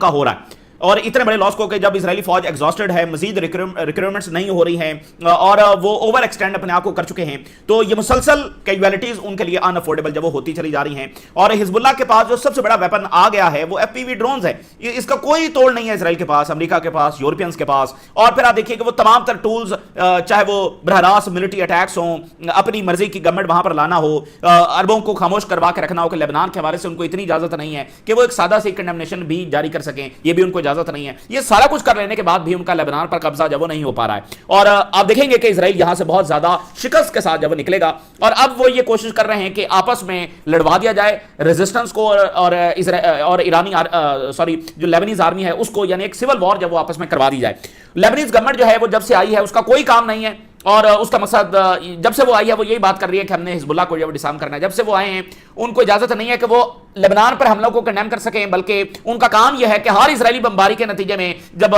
का हो रहा है। और इतने बड़े लॉस को कि जब इजरायली फौज एग्जॉस्टेड है, मजीद रिक्रूटमेंट्स नहीं हो रही हैं और वो ओवर एक्सटेंड अपने आप को कर चुके हैं, तो ये मुसलसल कैजुअलिटीज उनके लिए अनअफोर्डेबल जब वो होती चली जा रही हैं। और हिजबुल्लाह के पास जो सबसे बड़ा वेपन आ गया है वो FPV ड्रोन्स है। इसका कोई तोड़ नहीं है इसराइल के पास, अमेरिका के पास, यूरोपियंस के पास। और फिर आप देखिए कि वो तमाम तर टूल्स, चाहे वो बरहरास मिलिट्री अटैक्स हों, अपनी मर्जी की गवर्नमेंट वहां पर लाना हो, अरबों को खामोश करवा के रखना हो, कि लेबनान के हवाले से उनको इतनी इजाजत नहीं है कि वो एक सादा सी कंडेमनेशन भी जारी कर सकें, ये भी उनको इजाजत नहीं है। ये सारा कुछ कर लेने के बाद भी उनका लेबनान पर कब्जा जब वो नहीं हो पा रहा है। और आप देखेंगे कि इजराइल यहां से बहुत ज्यादा शिकस्त के साथ जब वो निकलेगा, और अब वो ये कोशिश कर रहे हैं कि आपस में लड़वा दिया जाए रेजिस्टेंस को और ईरानी जो लेबनीज आर्मी है उसको, यानी एक सिविल वॉर जब वो आपस में करवा दी जाए। लेबनीज गवर्नमेंट जो है वो जब से आई है उसका कोई काम नहीं है, और उसका मकसद जब से वो आई है वो यही बात कर रही है कि हमने हिजबुल्लाह को जब डिसआर्म करना है। जब से वो आए हैं उनको इजाजत नहीं है कि वो लेबनान पर हमलों को कंडेम कर सकें, बल्कि उनका काम यह है कि हर इजरायली बमबारी के नतीजे में जब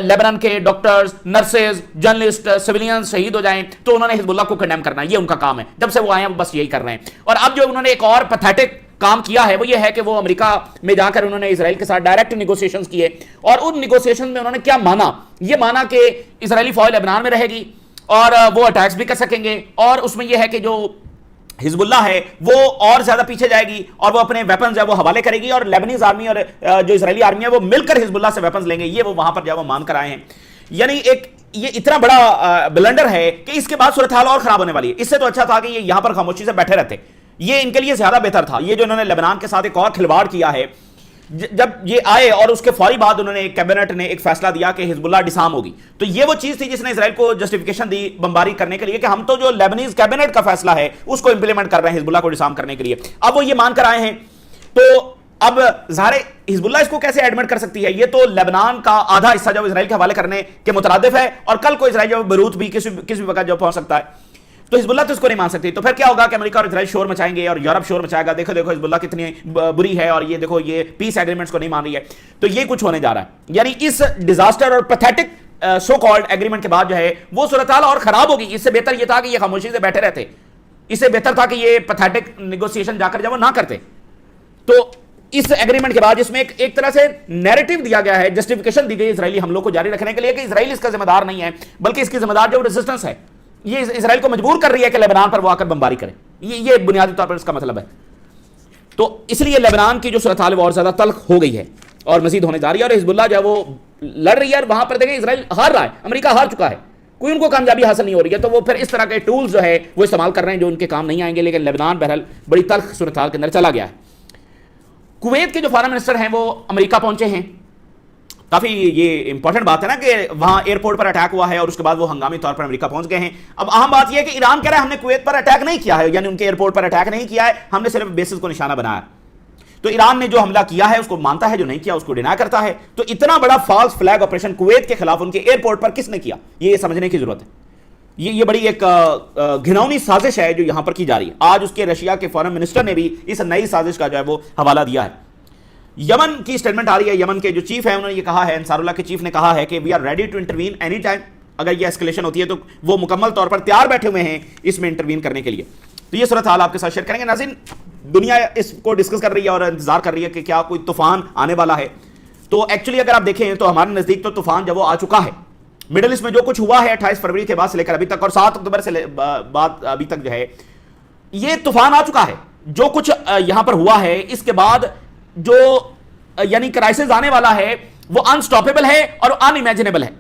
लेबनान के डॉक्टर्स, नर्सेज, जर्नलिस्ट, सिविलियन शहीद हो जाएं तो उन्होंने हिजबुल्लाह को कंडेम करना है। ये उनका काम है, जब से वो आए हैं वो बस यही कर रहे हैं। और अब जो उन्होंने एक और पैथेटिक काम किया है वो ये है कि वो अमेरिका में जाकर उन्होंने इजराइल के साथ डायरेक्ट निगोशिएशंस किए, और उन निगोशिएशन में उन्होंने क्या माना, ये माना कि इजरायली फौज लेबनान में रहेगी और वो अटैक्स भी कर सकेंगे, और उसमें यह है कि जो हिजबुल्लाह है वो और ज्यादा पीछे जाएगी और वो अपने वेपन्स जो है वो हवाले करेगी, और लेबनीज आर्मी और जो इजरायली आर्मी है वो मिलकर हिजबुल्लाह से वेपन्स लेंगे। ये वो वहां पर जो वो मान कर आए हैं। यानी एक ये इतना बड़ा ब्लंडर है कि इसके बाद सूरत हाल और खराब होने वाली है। इससे तो अच्छा था कि ये यहां पर खामोशी से बैठे रहते, ये इनके लिए ज्यादा बेहतर था। ये जो इन्होंने लेबनान के साथ एक और खिलवाड़ किया है, जब ये आए और उसके फौरी बाद उन्होंने कैबिनेट ने एक फैसला दिया कि हिजबुल्लाह डिसआर्म होगी, तो ये वो चीज थी जिसने इजराइल को जस्टिफिकेशन दी बमबारी करने के लिए कि हम तो जो लेबनीज कैबिनेट का फैसला है उसको इंप्लीमेंट कर रहे हैं हिजबुल्लाह को डिसआर्म करने के लिए। अब वो ये मानकर आए हैं, तो अब ज़ाहिर हिजबुल्लाह इसको कैसे एडमिट कर सकती है? ये तो लेबनान का आधा हिस्सा जब इजराइल के हवाले करने के मुतरादिफ है, और कल को इजराइल जब बेरूत भी किसी भी वक्त जब पहुंच सकता है, तो हिजबुल्लाह तो इसको नहीं मान सकती। तो फिर क्या होगा कि अमेरिका और इजराइल शोर मचाएंगे और यूरोप शोर मचाएगा, देखो देखो हिजबुल्लाह कितनी बुरी है, और ये देखो ये पीस एग्रीमेंट्स को नहीं मान रही है। तो ये कुछ होने जा रहा है। यानी इस डिजास्टर और पैथेटिक सो कॉल्ड एग्रीमेंट के बाद जो है वो सूरत हाल और खराब होगी। इससे बेहतर ये था कि ये खामोशी से बैठे रहते, इससे बेहतर था कि ये पैथेटिक निगोशिएशन जाकर जब वो ना करते। तो इस एग्रीमेंट के बाद इसमें एक तरह से नैरेटिव दिया गया है, जस्टिफिकेशन दी गई इजरायली हमलों को जारी रखने के लिए कि इजराइल इसका जिम्मेदार नहीं है, बल्कि इसकी जिम्मेदार जो रेजिस्टेंस है, ये इजराइल को मजबूर कर रही है कि लेबनान पर वो आकर बमबारी करे। ये बुनियादी तौर पर इसका मतलब है। तो इसलिए लेबनान की जो सूरत हाल और ज्यादा तल्ख हो गई है और मजीद होने जा रही है, और हिजबुल्लाह जो है वो लड़ रही है, और वहां पर देखें इजराइल हार रहा है, अमेरिका हार चुका है, कोई उनको कामयाबी हासिल नहीं हो रही है। तो वो फिर इस तरह के टूल्स जो है वो इस्तेमाल कर रहे हैं जो उनके काम नहीं आएंगे। लेकिन लेबनान बहरहाल बड़ी तल्ख सूरत हाल के अंदर चला गया है। कुवैत के जो फॉरेन मिनिस्टर हैं वो अमेरिका पहुंचे हैं। काफी ये इंपॉर्टेंट बात है ना कि वहां एयरपोर्ट पर अटैक हुआ है और उसके बाद वो हंगामी तौर पर अमेरिका पहुंच गए हैं। अब अहम बात यह है कि ईरान कह रहा है हमने कुवैत पर अटैक नहीं किया है, यानी उनके एयरपोर्ट पर अटैक नहीं किया है, हमने सिर्फ बेसिस को निशाना बनाया। तो ईरान ने जो हमला किया है उसको मानता है, जो नहीं किया उसको डिनाई करता है। तो इतना बड़ा फॉल्स फ्लैग ऑपरेशन कुवैत के खिलाफ उनके एयरपोर्ट पर किसने किया, ये समझने की जरूरत है। ये बड़ी एक घिनौनी साजिश है जो यहां पर की जा रही है। आज उसके रशिया के फॉरेन मिनिस्टर ने भी इस नई साजिश का जो है वो हवाला दिया है। यमन की स्टेटमेंट आ रही है, यमन के जो चीफ है उन्होंने ये कहा है, अंसारुल्लाह के चीफ ने कहा है कि we are ready to intervene any time. अगर ये एस्केलेशन होती है तो वो मुकम्मल तौर पर तैयार बैठे हुए हैं इसमें इंटरवीन करने के लिए। तो ये सूरत हाल आपके साथ शेयर करेंगे। नाज़रीन, दुनिया इसको डिस्कस कर रही है और इंतजार कर रही है कि क्या कोई तूफान आने वाला है। तो एक्चुअली अगर आप देखें तो हमारे नजदीक तो तूफान जब वो आ चुका है। मिडिल ईस्ट में जो कुछ हुआ है 28 फरवरी के बाद से लेकर अभी तक और 7 अक्टूबर से बाद अभी तक जो है ये तूफान आ चुका है। जो कुछ यहां पर हुआ है इसके बाद जो यानी क्राइसिस आने वाला है वो अनस्टॉपेबल है और अनइमेजिनेबल है।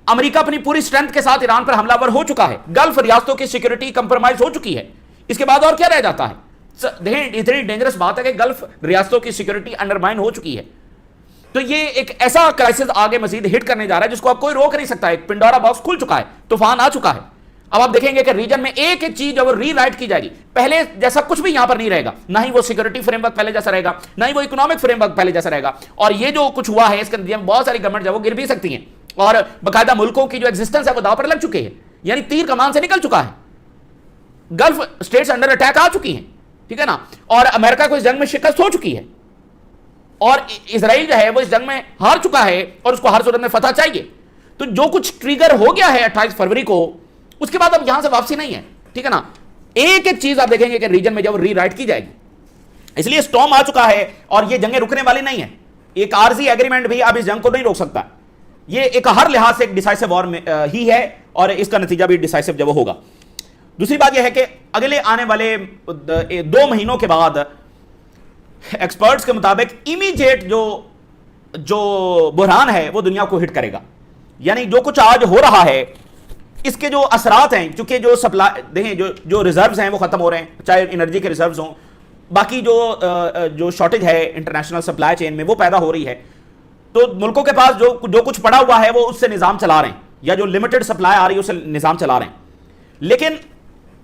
अमेरिका अपनी पूरी स्ट्रेंथ के साथ ईरान पर हमलावर हो चुका है, गल्फ रियासतों की सिक्योरिटी कंप्रोमाइज हो चुकी है। इसके बाद और क्या रह जाता है? इतनी डेंजरस बात है कि गल्फ रियासतों की सिक्योरिटी अंडरमाइन हो चुकी है। तो ये एक ऐसा क्राइसिस आगे मजीद हिट करने जा रहा है जिसको अब कोई रोक नहीं सकता। एक पिंडोरा बॉक्स खुल चुका है, तूफान आ चुका है। अब आप देखेंगे कि रीजन में एक एक चीज वो रीराइट की जाएगी। पहले जैसा कुछ भी यहां पर नहीं रहेगा, ना ही वो सिक्योरिटी फ्रेमवर्क पहले जैसा रहेगा, ना ही वो इकोनॉमिक फ्रेमवर्क पहले जैसा रहेगा। और ये जो कुछ हुआ है इसके नतीजे में बहुत सारी गवर्नमेंट जो वो गिर भी सकती हैं और बाकायदा मुल्कों की जो एग्जिस्टेंस है वो दांव पर लग चुके हैं। यानी तीर कमान से निकल चुका है, गल्फ स्टेट्स अंडर अटैक आ चुकी हैं, ठीक है ना। और अमेरिका को इस जंग में शिकस्त हो चुकी है और इजराइल जो है वो इस जंग में हार चुका है और उसको हर सूरत में फतह चाहिए। तो जो कुछ ट्रिगर हो गया है 28 फरवरी को, उसके बाद अब यहां से वापसी नहीं है, ठीक है ना। एक एक चीज आप देखेंगे कि रीजन में जब रीराइट की जाएगी। इसलिए स्टॉर्म आ चुका है और ये जंगें रुकने वाली नहीं है। एक आरजी एग्रीमेंट भी अब इस जंग को नहीं रोक सकता। ये एक हर लिहाज से एक डिसाइसिव वॉर में ही है और इसका नतीजा भी डिसाइसिव जब होगा। दूसरी बात यह है कि अगले आने वाले 2 महीनों के बाद एक्सपर्ट्स के मुताबिक इमीडिएट जो बुरहान है वो दुनिया को हिट करेगा। यानी जो कुछ आज हो रहा है इसके जो असरात हैं, चूंकि जो सप्लाई देखें जो रिजर्व्स हैं वो खत्म हो रहे हैं, चाहे एनर्जी के रिजर्व्स हों, बाकी जो शॉर्टेज है इंटरनेशनल सप्लाई चेन में वो पैदा हो रही है, तो मुल्कों के पास जो कुछ पड़ा हुआ है वो उससे निज़ाम चला रहे हैं, या जो लिमिटेड सप्लाई आ रही है उससे निज़ाम चला रहे हैं। लेकिन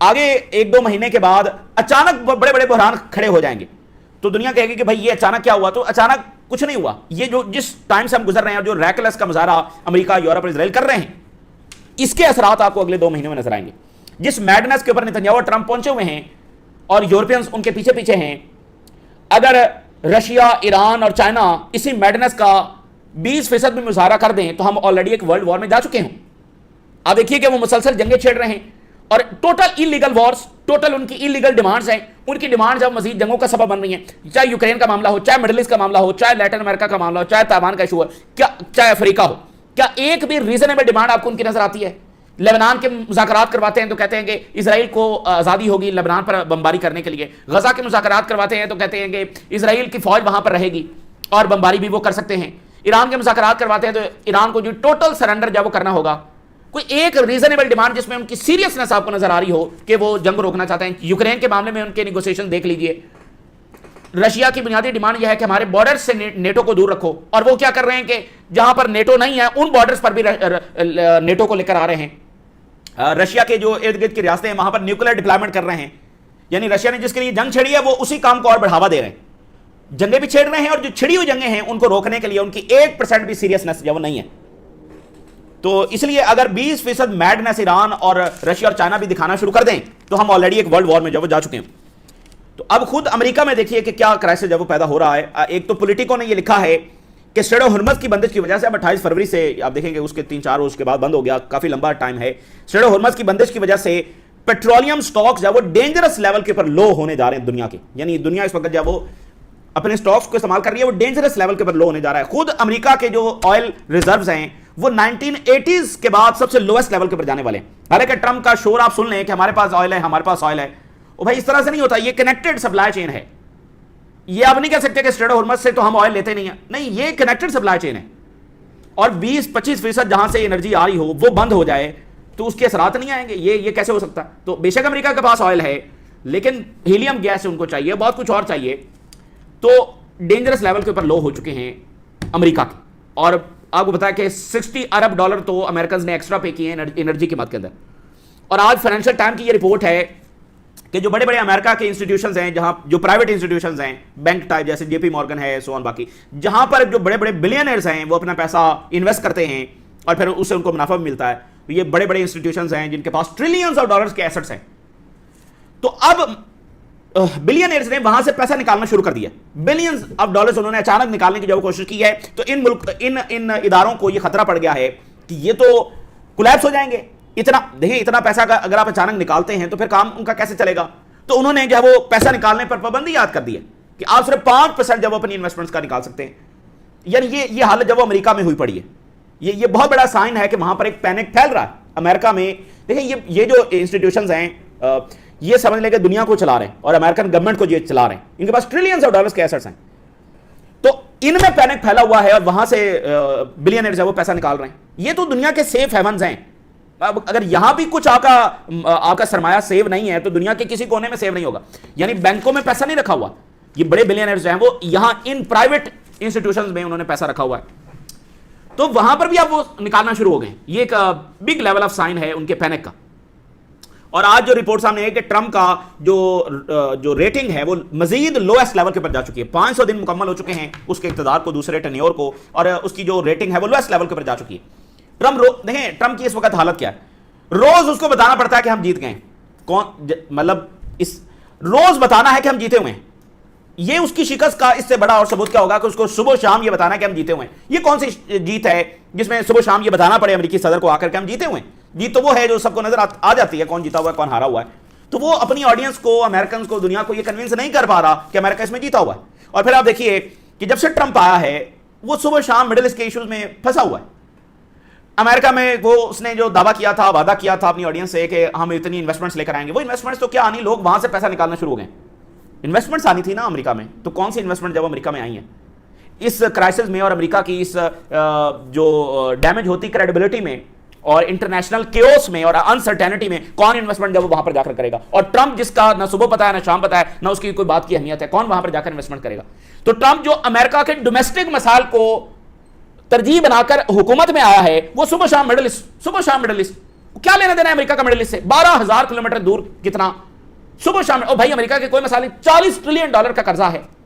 आगे 1-2 महीने के बाद अचानक बड़े बड़े बहरान खड़े हो जाएंगे, तो दुनिया कहेगी कि भाई ये अचानक क्या हुआ। तो अचानक कुछ नहीं हुआ। ये जो जिस टाइम से हम गुजर रहे हैं और जो रैकलेस का मुजाहरा अमेरिका, यूरोप और इजराइल कर रहे हैं, इसके असरात आपको अगले 2 महीनों में नजर आएंगे। जिस मैडनेस के ऊपर नेतन्याहू और ट्रंप पहुंचे हुए हैं और यूरोपियंस उनके पीछे पीछे हैं, अगर रशिया, ईरान और चाइना इसी मैडनेस का 20% भी मुजाहरा कर दें तो हम ऑलरेडी एक वर्ल्ड वॉर में जा चुके हैं। आप देखिए कि वो मुसलसल जंगें छेड़ रहे हैं और टोटल इलीगल वॉर्स, टोटल उनकी इलीगल डिमांड्स हैं। उनकी डिमांड्स अब मजीद जंगों का सबब बन रही हैं, चाहे यूक्रेन का मामला हो, चाहे मिडिल ईस्ट का मामला हो, चाहे लैटिन अमेरिका का मामला हो, चाहे ताइवान का इशू हो, क्या चाहे अफ्रीका हो। क्या एक भी रीजनेबल डिमांड आपको उनकी नजर आती है? लेबनान के मुज़ाकरात करवाते हैं तो कहते हैं कि इजराइल को आज़ादी होगी लेबनान पर बमबारी करने के लिए। गजा के मुज़ाकरात करवाते हैं तो कहते हैं कि इजराइल की फौज वहां पर रहेगी और बमबारी भी वो कर सकते हैं। ईरान के मुज़ाकरात करवाते हैं तो ईरान को जो टोटल सरेंडर जब वो करना होगा। कोई एक रीजनेबल डिमांड जिसमें उनकी सीरियसनेस आपको नजर आ रही हो कि वो जंग रोकना चाहते हैं। यूक्रेन के मामले में उनके निगोशिएशन देख लीजिए। रशिया की बुनियादी डिमांड यह है कि हमारे बॉर्डर से नेटो को दूर रखो, और वो क्या कर रहे हैं कि जहां पर नेटो नहीं है उन बॉर्डर्स पर भी नेटो को लेकर आ रहे हैं। रशिया के जो इर्द गिर्द की रियासतें हैं वहां पर न्यूक्लियर डिप्लॉयमेंट कर रहे हैं। यानी रशिया ने जिसके लिए जंग छेड़ी है वो उसी काम को और बढ़ावा दे रहे हैं। जंगें भी छेड़ रहे हैं और जो छिड़ी हुई जंगें हैं उनको रोकने के लिए उनकी 1% भी सीरियसनेस जो नहीं है। तो इसलिए अगर 20% मैडनेस ईरान और रशिया और चाइना भी दिखाना शुरू कर दें तो हम ऑलरेडी एक वर्ल्ड वॉर में जब जा चुके हैं। तो अब खुद अमेरिका में देखिए कि क्या क्राइसिस जब पैदा हो रहा है। एक तो पॉलिटिको ने यह लिखा है कि स्ट्रेट ऑफ हॉर्मज़ की बंदिश की वजह से अब 28 फरवरी से आप देखेंगे उसके 3-4 रोज के बाद बंद हो गया, काफी लंबा टाइम है। स्ट्रेट ऑफ हॉर्मज़ की बंदिश की वजह से पेट्रोलियम स्टॉक्स जब वो डेंजरस लेवल के ऊपर लो होने जा रहे हैं दुनिया के। यानी दुनिया इस वक्त जब वो अपने स्टॉक्स को इस्तेमाल कर रही है वो डेंजरस लेवल के ऊपर लो होने जा रहा है। खुद अमेरिका के जो ऑयल रिजर्व्स हैं वो 1980s के बाद सबसे लोएस्ट लेवल के ऊपर जाने वाले हैं। हालांकि ट्रंप का शोर आप सुन लें कि हमारे पास ऑयल है, हमारे पास ऑयल है। ओ भाई इस तरह से नहीं होता, ये कनेक्टेड सप्लाई चेन है। ये आप नहीं कह सकते कि स्ट्रेट ऑफ हॉर्मज़ से तो हम ऑयल लेते नहीं है, नहीं, ये कनेक्टेड सप्लाई चेन है। और 20-25% जहां से एनर्जी आ रही हो वो बंद हो जाए तो उसके असरात नहीं आएंगे। ये कैसे हो सकता? तो बेशक अमेरिका के पास ऑयल है लेकिन हीलियम गैस उनको चाहिए, बहुत कुछ और चाहिए। तो डेंजरस लेवल के ऊपर लो हो चुके हैं अमेरिका के। और आपको बताया कि $60 अरब तो अमेरिकन ने एक्स्ट्रा पे किए हैं एनर्जी की मद के अंदर। और आज फाइनेंशियल टाइम की ये रिपोर्ट है कि जो बड़े बड़े अमेरिका के इंस्टीट्यूशंस हैं, जहां जो प्राइवेट इंस्टीट्यूशंस हैं, बैंक टाइप जैसे जेपी मॉर्गन है, सो ऑन, बाकी जहां पर जो बड़े बड़े बिलियनर्स हैं वो अपना पैसा इन्वेस्ट करते हैं और फिर उससे उनको मुनाफा भी मिलता है। तो ये बड़े बड़े इंस्टीट्यूशंस हैं जिनके पास ट्रिलियंस ऑफ डॉलर्स के एसेट्स हैं। तो अब बिलियनर्स ने वहां से पैसा निकालना शुरू कर दिया। बिलियंस ऑफ डॉलर्स उन्होंने अचानक निकालने की जब कोशिश की है तो इन इदारों को यह खतरा पड़ गया है कि ये तो कोलैप्स हो जाएंगे। इतना पैसा अगर आप अचानक निकालते हैं तो फिर काम उनका कैसे चलेगा? तो उन्होंने जब वो पैसा निकालने पर पाबंदी याद कर दी है कि आप सिर्फ 5% जब अपनी इन्वेस्टमेंट्स का निकाल सकते हैं। यानी ये हालत जब अमेरिका में हुई पड़ी है, ये बहुत बड़ा साइन है कि वहां पर एक पैनिक फैल रहा है अमेरिका में। देखिए ये जो इंस्टीट्यूशंस हैं ये समझ लें कि दुनिया को चला रहे हैं और अमेरिकन गवर्नमेंट को ये चला रहे हैं। इनके पास ट्रिलियंस ऑफ डॉलर्स के एसेट्स हैं, तो इनमें पैनिक फैला हुआ है और वहां से बिलियनर्स वो पैसा निकाल रहे हैं। ये तो दुनिया के सेफ हेवंस हैं। अब अगर यहां भी कुछ आपका सरमाया सेव नहीं है तो दुनिया के किसी कोने में सेव नहीं होगा। यानी बैंकों में पैसा नहीं रखा हुआ, ये बड़े बिलियनर्स हैं वो यहां इन प्राइवेट इंस्टीट्यूशंस में उन्होंने पैसा रखा हुआ है। तो वहां पर भी अब वो निकालना शुरू हो गए। ये एक बिग लेवल ऑफ साइन है उनके पैनिक का। और आज जो रिपोर्ट सामने है कि ट्रंप का जो रेटिंग है वो मजीद लोएस्ट लेवल के ऊपर जा चुकी है। 500 दिन मुकम्मल हो चुके हैं उसके इक़्तिदार को, दूसरे टेन्योर को, और उसकी जो रेटिंग है वो लोएस्ट लेवल के ऊपर जा चुकी है। देखें ट्रंप की इस वक्त हालत क्या है। रोज उसको बताना पड़ता है कि हम जीत गए। मतलब इस रोज बताना है कि हम जीते हुए हैं। ये उसकी शिकस्त का इससे बड़ा और सबूत क्या होगा कि उसको सुबह शाम ये बताना है कि हम जीते हुए हैं। ये कौन सी जीत है जिसमें सुबह शाम ये बताना पड़े अमेरिकी सदर को आकर के हम जीते हुए हैं? जीत तो वो है जो सबको नजर आ जाती है, कौन जीता हुआ है, कौन हारा हुआ है। तो वो अपनी ऑडियंस को, अमेरिकन को, दुनिया को ये कन्विंस नहीं कर पा रहा कि अमेरिका इसमें जीता हुआ है। और फिर आप देखिए कि जब से ट्रंप आया है वो सुबह शाम मिडिल ईस्ट के इश्यूज में फंसा हुआ है। अमेरिका में वो उसने जो दावा किया था, वादा किया था अपनी ऑडियंस से कि हम इतनी इन्वेस्टमेंट्स लेकर आएंगे, वो इन्वेस्टमेंट्स तो क्या आनी, लोग वहां से पैसा निकालना शुरू हो गए। इन्वेस्टमेंट्स आनी थी ना अमेरिका में, तो कौन सी इन्वेस्टमेंट जब अमेरिका में आई है इस क्राइसिस में, और अमेरिका की इस जो डैमेज होती क्रेडिबिलिटी में और इंटरनेशनल केओस में और अनसर्टेनिटी में, कौन इन्वेस्टमेंट जब वो वहां पर जाकर करेगा? और ट्रंप जिसका ना सुबह पता है ना शाम पता है ना उसकी कोई बात की अहमियत है, कौन वहां पर जाकर इन्वेस्टमेंट करेगा? तो ट्रंप जो अमेरिका के डोमेस्टिक मसाइल को तरजीह बनाकर हुकूमत में आया है, वो सुबह शाम मिडिल ईस्ट, सुबह शाम मिडिल ईस्ट। क्या लेना देना है अमेरिका का मिडिल ईस्ट से? 12,000 किलोमीटर दूर, कितना सुबह शाम। और भाई अमेरिका के कोई मसाले, $40 ट्रिलियन का कर्जा है।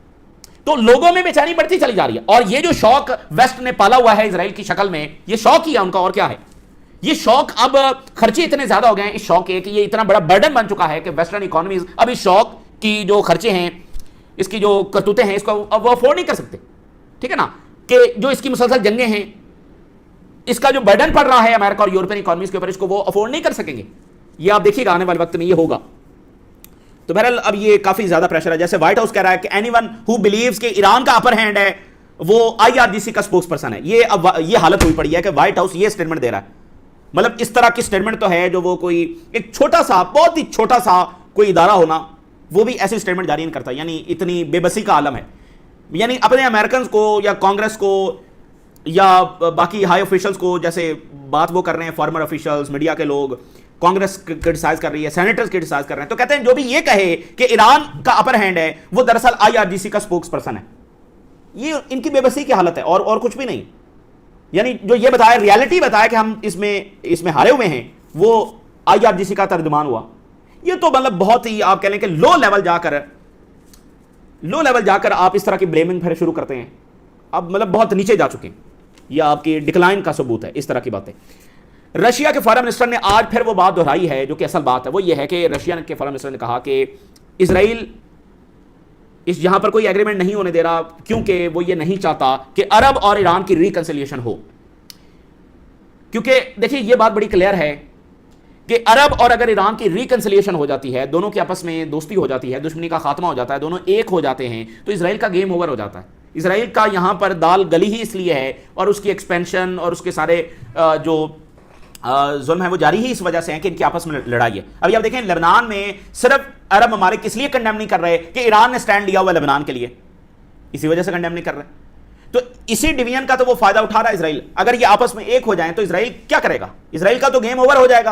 तो लोगों में बेचैनी बढ़ती चली जा रही है। और ये जो शौक वेस्ट ने पाला हुआ है इजराइल की शक्ल में, ये शौक ही है उनका, और क्या है? ये शौक अब खर्चे इतने ज्यादा हो गए हैं इस शौक के कि ये इतना बड़ा बर्डन बन चुका है कि वेस्टर्न इकोनॉमीज अब इस शौक की जो खर्चे हैं, इसकी जो करतूतें हैं, इसको अब वो अफोर्ड नहीं कर सकते। ठीक है ना, कि जो इसकी मुसलसल जंगें हैं, इसका जो बर्डन पड़ रहा है अमेरिका और यूरोपियन इकोनॉमीज के ऊपर, इसको वो अफोर्ड नहीं कर सकेंगे। ये आप देखिएगा आने वाले वक्त में ये होगा। तो बहरहाल अब ये काफी ज्यादा प्रेशर है। जैसे व्हाइट हाउस कह रहा है कि एनीवन हु बिलीव्स कि ईरान का अपर हैंड है वो आईआरजीसी का स्पोक्स पर्सन है। ये अब ये हालत हुई पड़ी है कि व्हाइट हाउस ये स्टेटमेंट दे रहा है। मतलब इस तरह की स्टेटमेंट तो है जो वो कोई एक छोटा सा, बहुत ही छोटा सा कोई इदारा होना, वो भी ऐसी स्टेटमेंट जारी नहीं करता। यानी इतनी बेबसी का आलम है। यानी अपने अमेरिकन को या कांग्रेस को या बाकी हाई ऑफिशियल्स को, जैसे बात वो कर रहे हैं फॉर्मर ऑफिशियल्स, मीडिया के लोग, कांग्रेस क्रिटिसाइज कर रही है, सेनेटर्स क्रिटिसाइज कर रहे हैं, तो कहते हैं जो भी ये कहे कि ईरान का अपर हैंड है वो दरअसल आईआरजीसी का स्पोक्स पर्सन है। ये इनकी बेबसी की हालत है और कुछ भी नहीं। यानी जो ये बताया, रियलिटी बताया कि हम इसमें हारे हुए हैं, वो आईआरजीसी का तर्जुमान हुआ। ये तो मतलब बहुत ही आप कह लें कि लो लेवल जाकर आप इस तरह की ब्लेमिंग फिर शुरू करते हैं। अब मतलब बहुत नीचे जा चुके हैं। यह आपकी डिक्लाइन का सबूत है इस तरह की बातें। रशिया के फॉरेन मिनिस्टर ने आज फिर वो बात दोहराई है जो कि असल बात है। वो ये है कि रशिया के फॉरेन मिनिस्टर ने कहा कि इजराइल इस यहां पर कोई एग्रीमेंट नहीं होने दे रहा क्योंकि वो ये नहीं चाहता कि अरब और ईरान की रिकंसिलिएशन हो। क्योंकि देखिए ये बात बड़ी क्लियर है कि अरब और अगर ईरान की रिकंसिलिएशन हो जाती है, दोनों की आपस में दोस्ती हो जाती है, दुश्मनी का खात्मा हो जाता है, दोनों एक हो जाते हैं, तो इजराइल का गेम ओवर हो जाता है। इजराइल का यहां पर दाल गली ही इसलिए है और उसकी एक्सपेंशन और उसके सारे जो जुल्म है वो जारी ही इस वजह से है कि इनकी आपस में लड़ाई है। अभी आप देखें लेबनान में सिर्फ अरब ममालिक किस लिए कंडेम नहीं कर रहे कि ईरान ने स्टैंड लिया हुआ लेबनान के लिए, इसी वजह से कंडेम नहीं कर रहे। तो इसी डिवीजन का तो वो फायदा उठा रहा है इजराइल। अगर ये आपस में एक हो जाए तो इजराइल क्या करेगा? इजराइल का तो गेम ओवर हो जाएगा।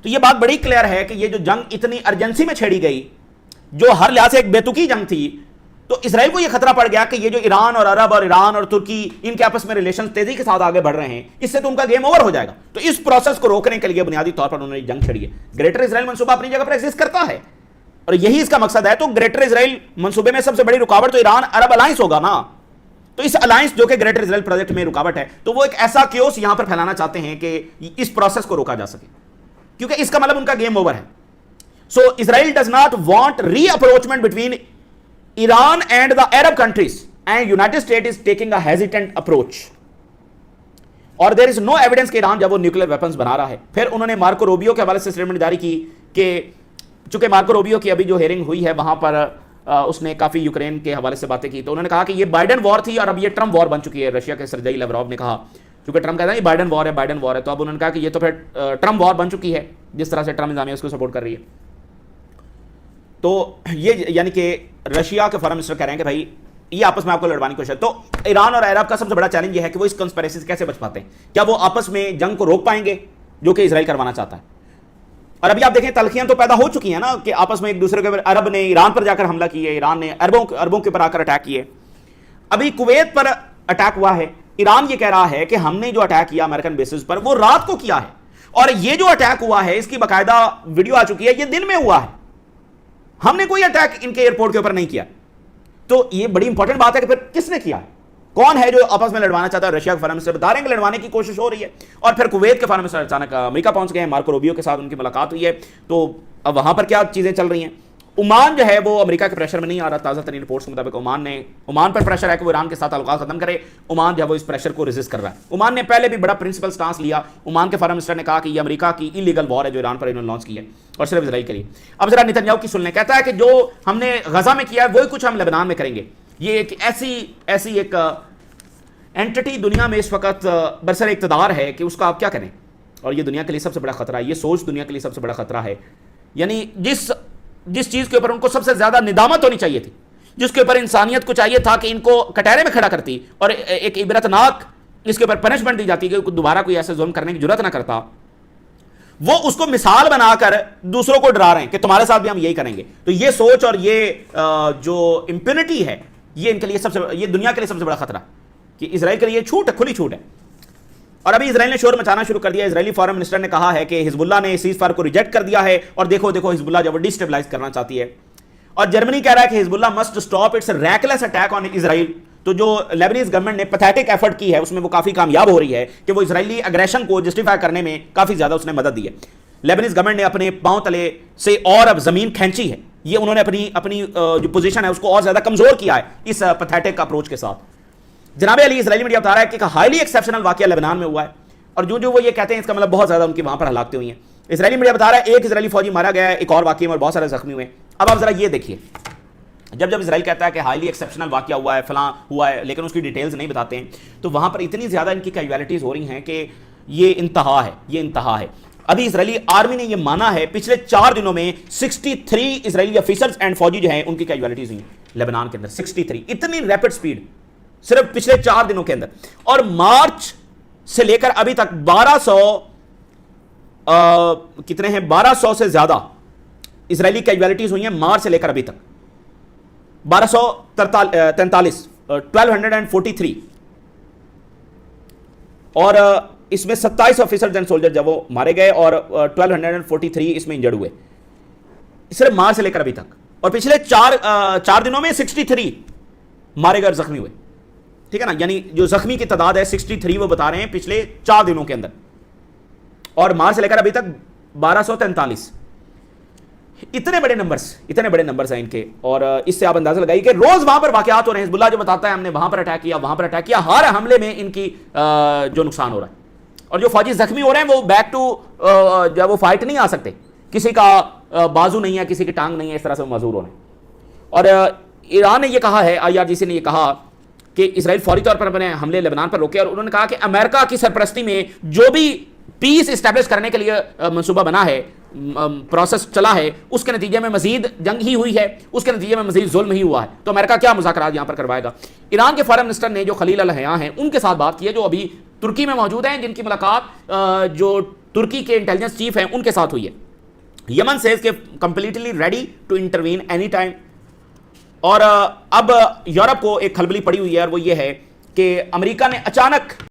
तो ये बात बड़ी क्लियर है कि ये जो जंग इतनी अर्जेंसी में छेड़ी गई, जो हर लिहाज से एक बेतुकी जंग थी, तो इजराइल को यह खतरा पड़ गया कि ये जो ईरान और अरब और ईरान और तुर्की इनके आपस में रिलेशन तेजी के साथ आगे बढ़ रहे हैं, इससे तो उनका गेम ओवर हो जाएगा। तो इस प्रोसेस को रोकने के लिए बुनियादी तौर पर उन्होंने जंग छेड़ी है। ग्रेटर इजराइल मंसूबा अपनी जगह पर एग्जिस्ट करता है और यही इसका मकसद है। तो ग्रेटर इजराइल मंसूबे में सबसे बड़ी रुकावट तो ईरान अरब अलायंस होगा ना। तो इस अलायंस जो कि ग्रेटर इजराइल प्रोजेक्ट में रुकावट है, तो वो एक ऐसा क्योस यहां पर फैलाना चाहते हैं कि इस प्रोसेस को रोका जा सके, क्योंकि इसका मतलब उनका गेम ओवर है। So Israel does not want rapprochement between Iran and the Arab countries, and United States is taking a hesitant approach. और there is no evidence कि ईरान जब वो न्यूक्लियर वेपन्स बना रहा है। फिर उन्होंने मार्को रूबियो के हवाले से स्टेटमेंट जारी की कि चूंकि मार्को रूबियो की अभी जो हेयरिंग हुई है वहां पर उसने काफी यूक्रेन के हवाले से बातें की। तो उन्होंने कहा कि ये बाइडेन वॉर थी और अब ये ट्रम्प वॉर बन चुकी है। रशिया के सर्जेई लाव्रोव ने कहा, चूंकि ट्रम्प कहता है ये बाइडेन वॉर है, तो अब उन्होंने कहा कि ये तो फिर ट्रम्प वॉर बन चुकी है, जिस तरह से ट्रम्प इंतजामिया उसको सपोर्ट कर रही है। तो ये यानी कि रशिया के फॉरेन मिनिस्टर कह रहे हैं कि भाई ये आपस में आपको लड़वाने की कोशिश है। तो ईरान और अरब का सबसे बड़ा चैलेंज ये है कि वो इस कंस्पिरेसी से कैसे बच पाते हैं। क्या वो आपस में जंग को रोक पाएंगे जो कि इजराइल करवाना चाहता है? और अभी आप देखें तलखियां तो पैदा हो चुकी हैं ना कि आपस में एक दूसरे के ऊपर, अरब ने ईरान पर जाकर हमला किए, ईरान ने अरबों के ऊपर आकर अटैक किए। अभी कुवैत पर अटैक हुआ है। ईरान ये कह रहा है कि हमने जो अटैक किया अमेरिकन बेसिस पर वो रात को किया है, और ये जो अटैक हुआ है इसकी बाकायदा वीडियो आ चुकी है, ये दिन में हुआ है, हमने कोई अटैक इनके एयरपोर्ट के ऊपर नहीं किया। तो ये बड़ी इंपॉर्टेंट बात है कि फिर किसने किया है, कौन है जो आपस में लड़वाना चाहता है? रशिया के फॉरेन मिनिस्टर बता रहे हैं कि लड़वाने की कोशिश हो रही है। और फिर कुवैत के फॉरेन मिनिस्टर अचानक अमेरिका पहुंच गए हैं, मार्को रूबियो के साथ उनकी मुलाकात हुई है। तो अब वहां पर क्या चीजें चल रही हैं? ओमान जो है वो अमेरिका के प्रेशर में नहीं आ रहा। ताज़ा तरीन रिपोर्ट्स के मुताबिक ओमान पर प्रेशर है कि वो ईरान के साथ ताल्लुकात खत्म करे। ओमान जो है वो इस प्रेशर को रेजिस्ट कर रहा है। ओमान ने पहले भी बड़ा प्रिंसिपल स्टांस लिया। ओमान के फॉरेन मिनिस्टर ने कहा कि ये अमेरिका की इलीगल वॉर है जो ईरान पर इन्होंने लॉन्च की है, और सिर्फ इजराइल के लिए। अब जरा नेतन्याहू की सुनने, कहता है कि जो हमने गजा में किया है वही कुछ हम लेबनान में करेंगे। ये एक ऐसी एंटिटी दुनिया में इस वक्त बरसर इक़्तिदार है कि उसका आप क्या करें, और ये दुनिया के लिए सबसे बड़ा खतरा है, ये सोच दुनिया के लिए सबसे बड़ा खतरा है। यानी जिस चीज़ के ऊपर उनको सबसे ज़्यादा निदामत होनी चाहिए थी, जिसके ऊपर इंसानियत को चाहिए था कि इनको कटहरे में खड़ा करती और एक इबरतनाक इसके ऊपर पनिशमेंट दी जाती कि दोबारा कोई ऐसे जुल्म करने की जरूरत ना करता, वो उसको मिसाल बनाकर दूसरों को डरा रहे हैं कि तुम्हारे साथ भी हम यही करेंगे। तो ये सोच और ये जो इंप्यूनिटी है, ये इनके लिए ये दुनिया के लिए सबसे बड़ा खतरा कि इजराइल के लिए छूट है, खुली छूट है। और अभी इजराइल ने शोर मचाना शुरू कर दिया। इजरायली फॉरेन मिनिस्टर ने कहा है कि हिजबुल्लाह ने सीज फायर को रिजेक्ट कर दिया है और देखो देखो हिजबुल्लाह जब डिस्टेबलाइज करना चाहती है। और जर्मनी कह रहा है कि Hezbollah must stop its reckless attack on Israel. तो जो लेबनीज गवर्नमेंट ने पैथेटिक एफर्ट की है उसमें वो काफी कामयाब हो रही है कि वो इजरायली अग्रेशन को जस्टिफाई करने में काफी ज्यादा उसने मदद दी है। लेबनीज गवर्नमेंट ने अपने पांव तले से और अब जमीन खींची है। ये उन्होंने अपनी जो पोजीशन है उसको और ज्यादा कमजोर किया है इस पैथेटिक अप्रोच के साथ। जनाब अली इजरायली मीडिया बता रहा है कि हाईली एक्सेप्शनल वाकया लेबनान में हुआ है और जो वो ये कहते हैं इसका मतलब बहुत ज्यादा उनकी वहां पर हलाकतें हुई हैं। इजरायली मीडिया बता रहा है एक इजरायली फौजी मारा गया है, एक और वाकये में और बहुत सारे जख्मी हुए। अब आप जरा ये देखिए, जब इजराइल कहता है कि हाईली एक्सेप्शनल वाकया हुआ है, फलां हुआ है, लेकिन उसकी डिटेल्स नहीं बताते हैं, तो वहां पर इतनी ज्यादा इनकी कैजुअलिटीज हो रही हैं कि ये इंतहा है, ये इंतहा है। अभी इजरायली आर्मी ने यह माना है पिछले 4 दिनों में 63 इजरायली ऑफिसर्स एंड फौजी जो हैं उनकी कैजुअलिटीज हुई लेबनान के अंदर। 63, इतनी रैपिड स्पीड सिर्फ पिछले 4 दिनों के अंदर। और मार्च से लेकर अभी तक 1200 कितने हैं, 1200 से ज्यादा इजरायली कैजुअलिटीज हुई हैं मार्च से लेकर अभी तक। 1243 1243 और इसमें 27 ऑफिसर्स एंड सोल्जर जब वो मारे गए और 1243 इसमें इंजर्ड हुए सिर्फ मार्च से लेकर अभी तक। और पिछले 4 दिनों में 63 मारे गए और जख्मी हुए। ठीक है ना, यानी जो जख्मी की तादाद है 63 वो बता रहे हैं पिछले 4 दिनों के अंदर, और मार्च से लेकर अभी तक 1243। इतने बड़े नंबर्स हैं इनके। और इससे आप अंदाजा लगाइए कि रोज वहां पर वाकयात हो रहे हैं। हिजबुल्लाह जो बताता है हमने वहां पर अटैक किया, वहां पर अटैक किया, हर हमले में इनकी जो नुकसान हो रहा है। और जो फौजी जख्मी हो रहे हैं वो बैक टू जब वो फाइट नहीं आ सकते, किसी का बाजू नहीं है, किसी की टांग नहीं है, इस तरह से मजबूर हो रहे हैं। और ईरान ने यह कहा है, IRGC ने यह कहा कि इसराइल फौरी तौर पर अपने हमले लेबनान पर रोके। और उन्होंने कहा कि अमेरिका की सरपरस्ती में जो भी पीस इस्टेब्लिश करने के लिए मंसूबा बना है, प्रोसेस चला है, उसके नतीजे में मजीद जंग ही हुई है, उसके नतीजे में मजीद जुल्म ही हुआ है। तो अमेरिका क्या मुज़ाकरात यहां पर करवाएगा। ईरान के फॉरेन मिनिस्टर ने जो खलील अल हया हैं उनके साथ बात की है, जो अभी तुर्की में मौजूद हैं, जिनकी मुलाकात जो तुर्की के इंटेलिजेंस चीफ हैं उनके साथ हुई है। यमन सेज के completely ready to intervene any time. और अब यूरोप को एक खलबली पड़ी हुई है और वो ये है कि अमेरिका ने अचानक